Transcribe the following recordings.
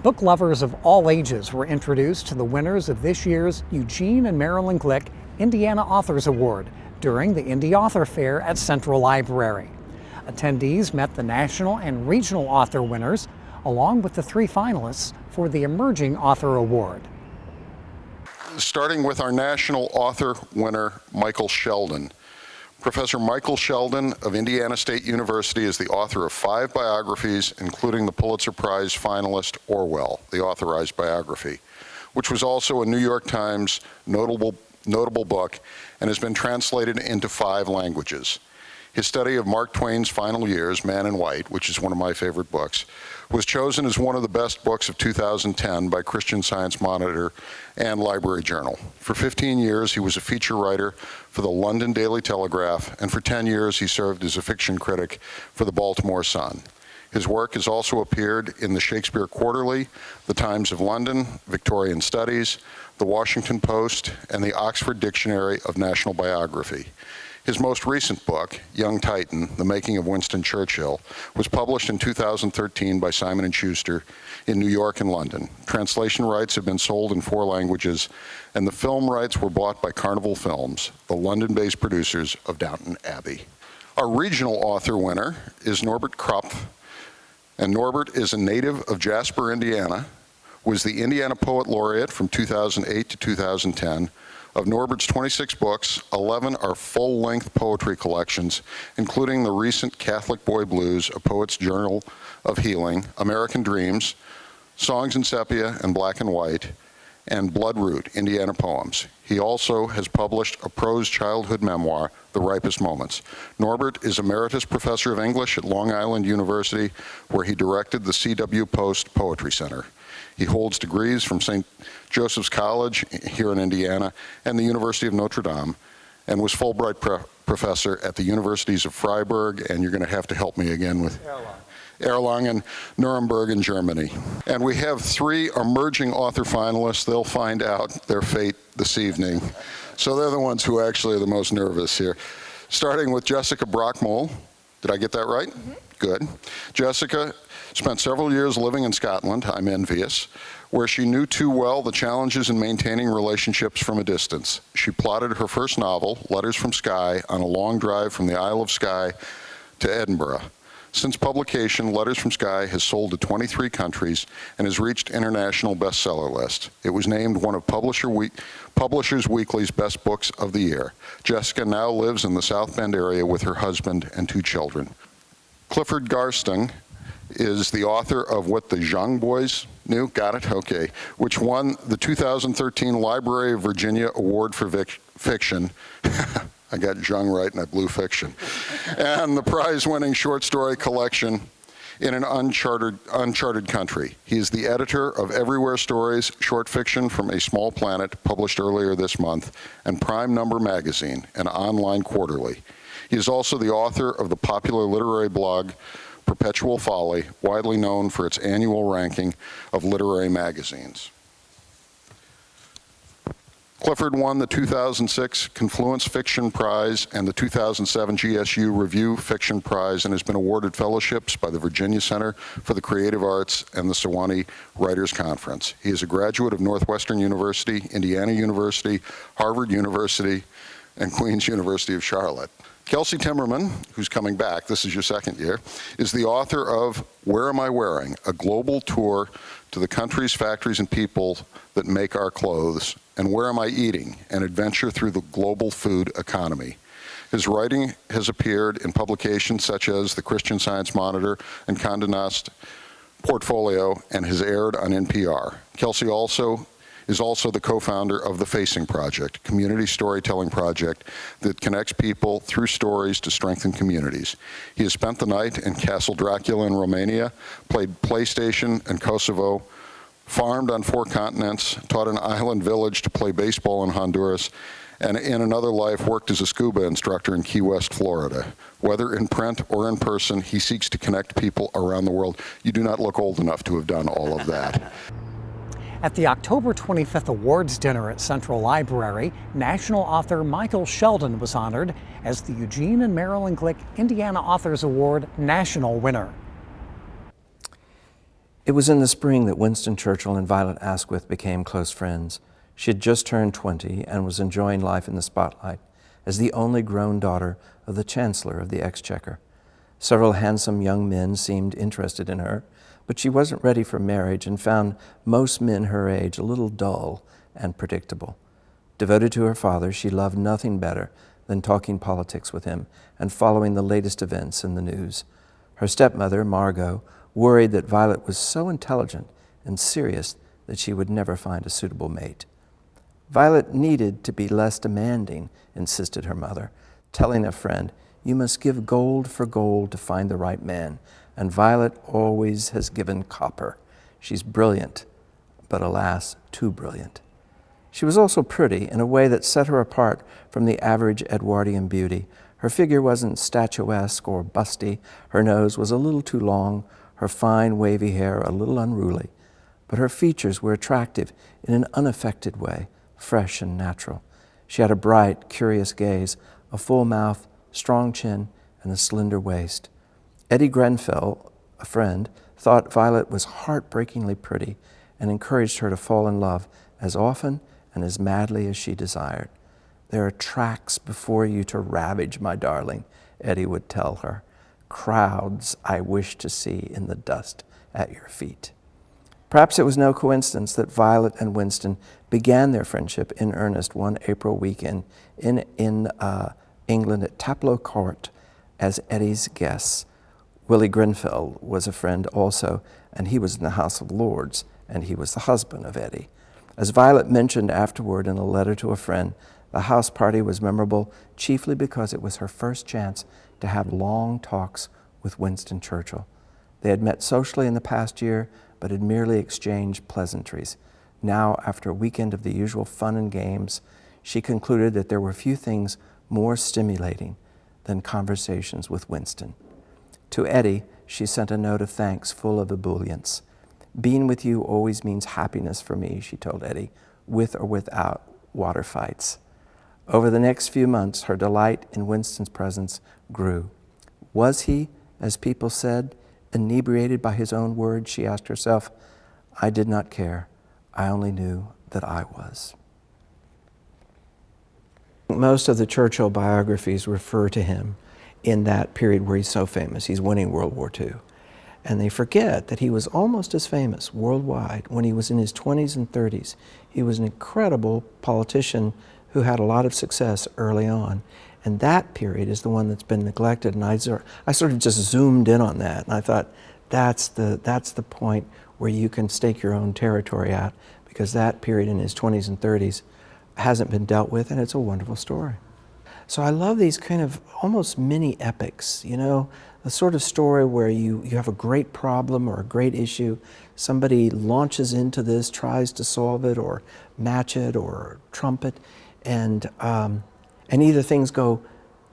Book lovers of all ages were introduced to the winners of this year's Eugene and Marilyn Glick Indiana Authors Award during the Indie Author Fair at Central Library. Attendees met the national and regional author winners, along with the 3 finalists for the Emerging Author Award. Starting with our national author winner, Michael Shelden. Professor Michael Shelden of Indiana State University is the author of 5 biographies, including the Pulitzer Prize finalist Orwell, the authorized biography, which was also a New York Times notable book and has been translated into 5 languages. His study of Mark Twain's final years, Man in White, which is one of my favorite books, was chosen as one of the best books of 2010 by Christian Science Monitor and Library Journal. For 15 years, he was a feature writer for the London Daily Telegraph, and for 10 years, he served as a fiction critic for the Baltimore Sun. His work has also appeared in the Shakespeare Quarterly, the Times of London, Victorian Studies, the Washington Post, and the Oxford Dictionary of National Biography. His most recent book, Young Titan, The Making of Winston Churchill, was published in 2013 by Simon & Schuster in New York and London. Translation rights have been sold in 4 languages, and the film rights were bought by Carnival Films, the London-based producers of Downton Abbey. Our regional author winner is Norbert Krapf, and Norbert is a native of Jasper, Indiana, was the Indiana Poet Laureate from 2008 to 2010. Of Norbert's 26 books, 11 are full-length poetry collections, including the recent Catholic Boy Blues, A Poet's Journal of Healing, American Dreams, Songs in Sepia and Black and White, and Bloodroot, Indiana Poems. He also has published a prose childhood memoir, The Ripest Moments. Norbert is Emeritus Professor of English at Long Island University, where he directed the C.W. Post Poetry Center. He holds degrees from St. Joseph's College here in Indiana and the University of Notre Dame, and was Fulbright professor at the Universities of Freiburg, and you're going to have to help me again with Erlangen, Nuremberg in Germany. And we have 3 emerging author finalists. They'll find out their fate this evening. So they're the ones who actually are the most nervous here. Starting with Jessica Brockmole. Did I get that right? Mm-hmm. Good. Jessica spent several years living in Scotland, I'm envious, where she knew too well the challenges in maintaining relationships from a distance. She plotted her first novel, Letters from Skye, on a long drive from the Isle of Skye to Edinburgh. Since publication, Letters from Skye has sold to 23 countries and has reached international bestseller list. It was named one of Publishers Weekly's best books of the year. Jessica now lives in the South Bend area with her husband and 2 children. Clifford Garstang is the author of What the Young Boys Knew, got it? Okay, which won the 2013 Library of Virginia Award for Fiction. I got Jung right and I blew fiction. And the prize-winning short story collection In an Uncharted Country. He is the editor of Everywhere Stories, short fiction from a Small Planet, published earlier this month, and Prime Number Magazine, an online quarterly. He is also the author of the popular literary blog Perpetual Folly, widely known for its annual ranking of literary magazines. Clifford won the 2006 Confluence Fiction Prize and the 2007 GSU Review Fiction Prize, and has been awarded fellowships by the Virginia Center for the Creative Arts and the Sewanee Writers Conference. He is a graduate of Northwestern University, Indiana University, Harvard University, and Queen's University of Charlotte. Kelsey Timmerman, who's coming back, this is your 2nd year, is the author of Where Am I Wearing? A global tour to the countries, factories, and people that make our clothes, and Where Am I Eating? An adventure through the global food economy. His writing has appeared in publications such as the Christian Science Monitor and Condé Nast Portfolio, and has aired on NPR. Kelsey is also the co-founder of the Facing Project, community storytelling project that connects people through stories to strengthen communities. He has spent the night in Castle Dracula in Romania, played PlayStation in Kosovo, farmed on 4 continents, taught an island village to play baseball in Honduras, and in another life worked as a scuba instructor in Key West, Florida. Whether in print or in person, he seeks to connect people around the world. You do not look old enough to have done all of that. At the October 25th awards dinner at Central Library, national author Michael Shelden was honored as the Eugene and Marilyn Glick Indiana Authors Award national winner. It was in the spring that Winston Churchill and Violet Asquith became close friends. She had just turned 20 and was enjoying life in the spotlight as the only grown daughter of the Chancellor of the Exchequer. Several handsome young men seemed interested in her, but she wasn't ready for marriage and found most men her age a little dull and predictable. Devoted to her father, she loved nothing better than talking politics with him and following the latest events in the news. Her stepmother, Margot, worried that Violet was so intelligent and serious that she would never find a suitable mate. Violet needed to be less demanding, insisted her mother, telling a friend, "You must give gold for gold to find the right man, and Violet always has given copper. She's brilliant, but alas, too brilliant." She was also pretty in a way that set her apart from the average Edwardian beauty. Her figure wasn't statuesque or busty, her nose was a little too long, her fine wavy hair a little unruly, but her features were attractive in an unaffected way, fresh and natural. She had a bright, curious gaze, a full mouth, strong chin, and a slender waist. Eddie Grenfell, a friend, thought Violet was heartbreakingly pretty and encouraged her to fall in love as often and as madly as she desired. "There are tracks before you to ravage, my darling," Eddie would tell her. "Crowds I wish to see in the dust at your feet." Perhaps it was no coincidence that Violet and Winston began their friendship in earnest one April weekend in England at Taplow Court as Eddie's guests. Willie Grenfell was a friend also, and he was in the House of Lords, and he was the husband of Eddie. As Violet mentioned afterward in a letter to a friend, the house party was memorable chiefly because it was her first chance to have long talks with Winston Churchill. They had met socially in the past year, but had merely exchanged pleasantries. Now, after a weekend of the usual fun and games, she concluded that there were few things more stimulating than conversations with Winston. To Eddie, she sent a note of thanks full of ebullience. "Being with you always means happiness for me," she told Eddie, "with or without water fights." Over the next few months, her delight in Winston's presence grew. Was he, as people said, inebriated by his own words? She asked herself. I did not care. I only knew that I was. Most of the Churchill biographies refer to him in that period where he's so famous. He's winning World War II. And they forget that he was almost as famous worldwide when he was in his 20s and 30s. He was an incredible politician who had a lot of success early on. And that period is the one that's been neglected. And I sort of just zoomed in on that. And I thought, that's the point where you can stake your own territory out, because that period in his 20s and 30s hasn't been dealt with, and it's a wonderful story. So I love these kind of almost mini epics, you know, the sort of story where you have a great problem or a great issue, somebody launches into this, tries to solve it or match it or trump it, and either things go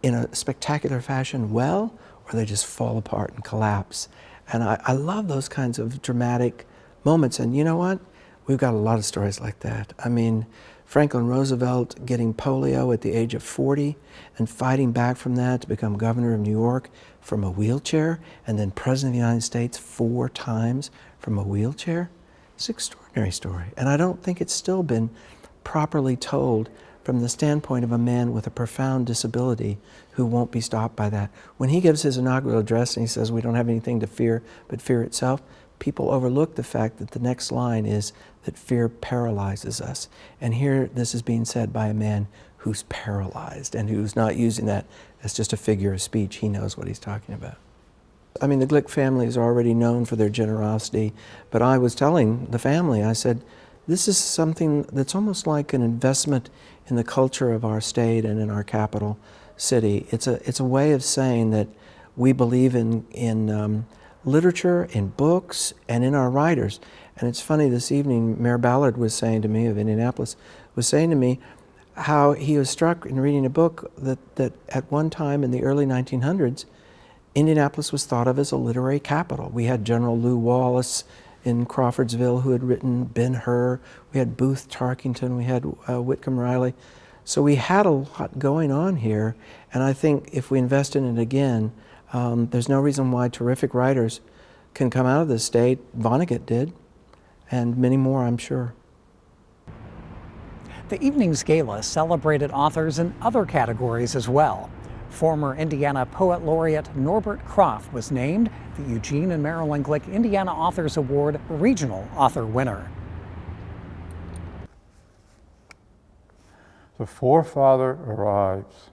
in a spectacular fashion well, or they just fall apart and collapse. And I love those kinds of dramatic moments. And you know what? We've got a lot of stories like that. I mean, Franklin Roosevelt getting polio at the age of 40 and fighting back from that to become governor of New York from a wheelchair, and then president of the United States 4 times from a wheelchair. It's an extraordinary story. And I don't think it's still been properly told from the standpoint of a man with a profound disability who won't be stopped by that. When he gives his inaugural address and he says, "We don't have anything to fear but fear itself," people overlook the fact that the next line is that fear paralyzes us. And here this is being said by a man who's paralyzed and who's not using that as just a figure of speech. He knows what he's talking about. I mean, the Glick family is already known for their generosity, but I was telling the family, I said, this is something that's almost like an investment in the culture of our state and in our capital city. It's a way of saying that we believe in literature, in books, and in our writers. And it's funny, this evening, Mayor Ballard was saying to me, of Indianapolis, was saying to me how he was struck in reading a book that at one time in the early 1900s, Indianapolis was thought of as a literary capital. We had General Lew Wallace in Crawfordsville who had written Ben-Hur. We had Booth Tarkington. We had Whitcomb Riley. So we had a lot going on here. And I think if we invest in it again, there's no reason why terrific writers can come out of the state. Vonnegut did, and many more, I'm sure. The evening's gala celebrated authors in other categories as well. Former Indiana Poet Laureate Norbert Krapf was named the Eugene and Marilyn Glick Indiana Authors Award Regional Author winner. The forefather arrives.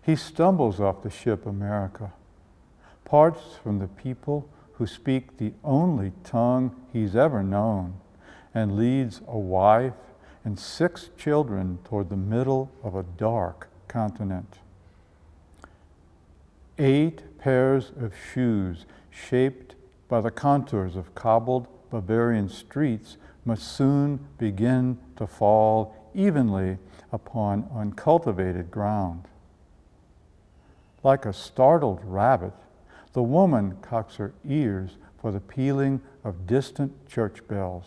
He stumbles off the ship America, parts from the people who speak the only tongue he's ever known, and leads a wife and 6 children toward the middle of a dark continent. 8 pairs of shoes shaped by the contours of cobbled Bavarian streets must soon begin to fall evenly upon uncultivated ground. Like a startled rabbit, the woman cocks her ears for the pealing of distant church bells.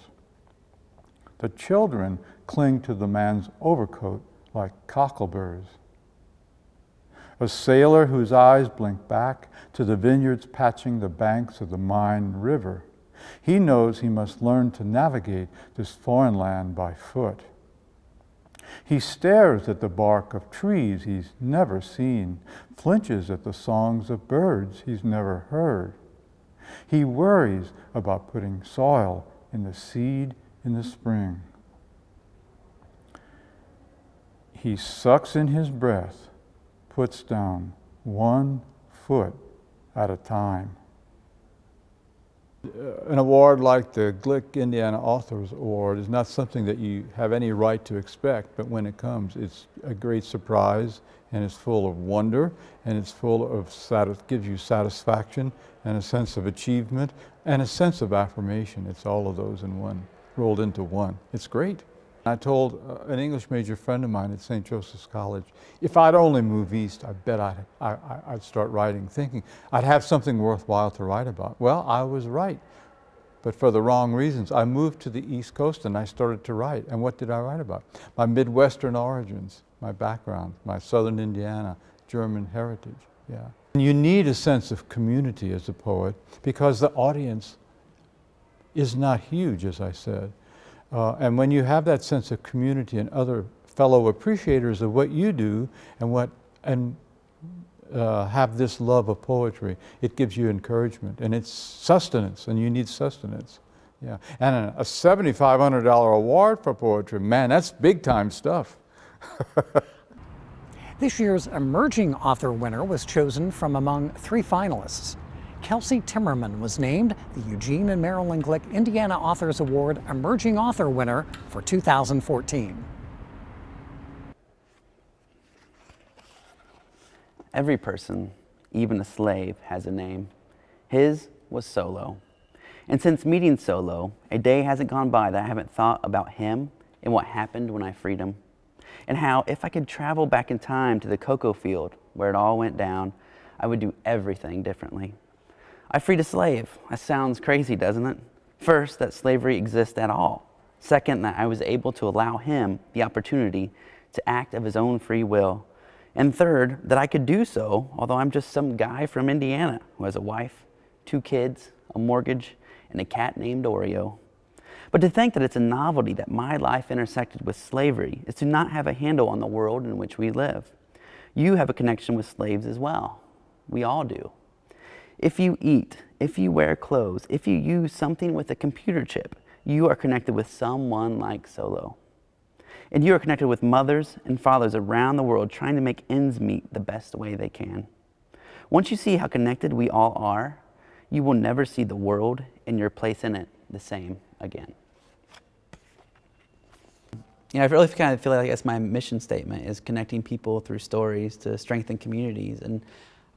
The children cling to the man's overcoat like cockleburs. A sailor whose eyes blink back to the vineyards patching the banks of the Main River. He knows he must learn to navigate this foreign land by foot. He stares at the bark of trees he's never seen, flinches at the songs of birds he's never heard. He worries about putting soil in the seed in the spring. He sucks in his breath, puts down 1 foot at a time. An award like the Glick Indiana Authors Award is not something that you have any right to expect, but when it comes, it's a great surprise, and it's full of wonder, and it's full of gives you satisfaction and a sense of achievement and a sense of affirmation. It's all of those in one, rolled into one. It's great. I told an English major friend of mine at St. Joseph's College, if I'd only move east, I bet I'd start writing, thinking I'd have something worthwhile to write about. Well, I was right, but for the wrong reasons. I moved to the East Coast and I started to write. And what did I write about? My Midwestern origins, my background, my Southern Indiana, German heritage, yeah. And you need a sense of community as a poet because the audience is not huge, as I said. And when you have that sense of community and other fellow appreciators of what you do and have this love of poetry, it gives you encouragement and it's sustenance, and you need sustenance. Yeah. And a $7,500 award for poetry, man, that's big time stuff. This year's Emerging Author winner was chosen from among 3 finalists. Kelsey Timmerman was named the Eugene and Marilyn Glick Indiana Authors Award Emerging Author winner for 2014. Every person, even a slave, has a name. His was Solo. And since meeting Solo, a day hasn't gone by that I haven't thought about him and what happened when I freed him. And how if I could travel back in time to the cocoa field where it all went down, I would do everything differently. I freed a slave. That sounds crazy, doesn't it? First, that slavery exists at all. Second, that I was able to allow him the opportunity to act of his own free will. And third, that I could do so, although I'm just some guy from Indiana who has a wife, 2 kids, a mortgage, and a cat named Oreo. But to think that it's a novelty that my life intersected with slavery is to not have a handle on the world in which we live. You have a connection with slaves as well. We all do. If you eat, if you wear clothes, if you use something with a computer chip, you are connected with someone like Solo. And you are connected with mothers and fathers around the world trying to make ends meet the best way they can. Once you see how connected we all are, you will never see the world and your place in it the same again. You know, I really kind of feel like that's my mission statement, is connecting people through stories to strengthen communities. And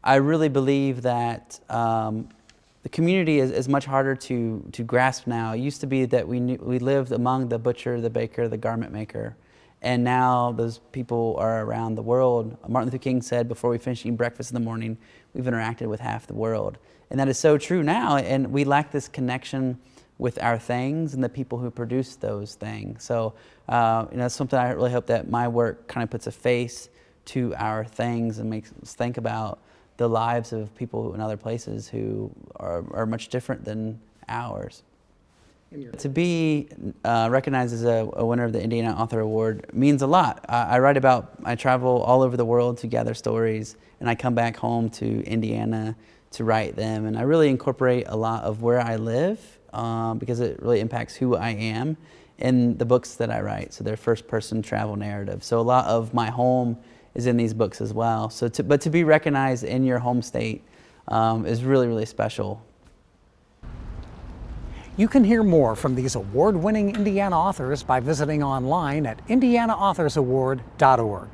I really believe that the community is much harder to grasp now. It used to be that we lived among the butcher, the baker, the garment maker, and now those people are around the world. Martin Luther King said, before we finish eating breakfast in the morning, we've interacted with half the world. And that is so true now, and we lack this connection with our things and the people who produce those things. So it's something I really hope that my work kind of puts a face to our things and makes us think about the lives of people in other places who are much different than ours. To be recognized as a winner of the Indiana Author Award means a lot. I travel all over the world to gather stories, and I come back home to Indiana to write them. And I really incorporate a lot of where I live because it really impacts who I am in the books that I write. So they're first-person travel narratives. So a lot of my home is in these books as well. But to be recognized in your home state is really, really special. You can hear more from these award-winning Indiana authors by visiting online at indianaauthors.org.